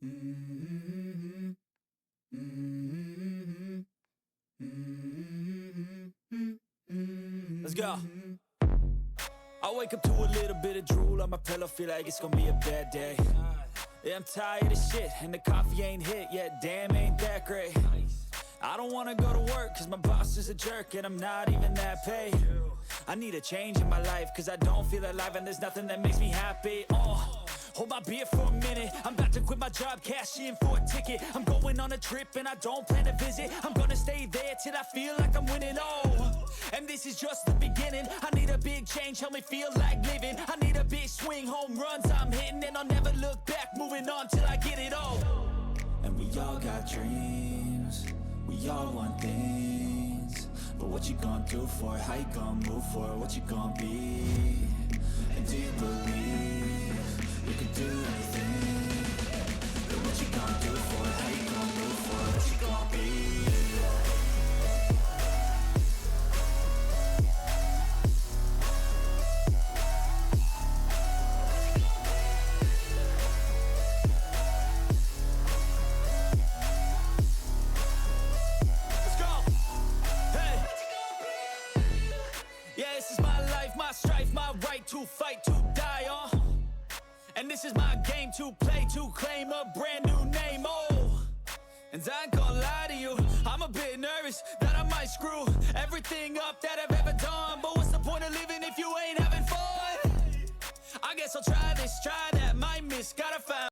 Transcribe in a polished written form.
Mm-hmm. Mm-hmm. Mm-hmm. Let's go. I wake up to a little bit of drool on my pillow, feel like it's gonna be a bad day. Yeah, I'm tired of shit, and the coffee ain't hit yet, damn, ain't that great. I don't wanna go to work, cause my boss is a jerk, and I'm not even that paid. I need a change in my life, cause I don't feel alive, and there's nothing that makes me happy. Hold my beer for a minute, I'm about to quit my job, cash in for a ticket. I'm going on a trip and I don't plan to visit. I'm gonna stay there till I feel like I'm winning, and this is just the beginning. I need a big change, help me feel like living. I need a big swing, home runs I'm hitting, and I'll never look back, moving on till I get it all. And we all got dreams, we all want things, but what you gonna do for it? How you gonna move for it? What you gonna be? And do you believe you can do anything? But what you gonna do for it? How you gonna move for it? What you gonna be? Let's go! Hey! Yeah, this is my life, my strife, my right to fight, to die, and this is my game to play, to claim a brand new name, and I ain't gonna lie to you, I'm a bit nervous that I might screw everything up that I've ever done. But what's the point of living if you ain't having fun? I guess I'll try this, try that, might miss, gotta find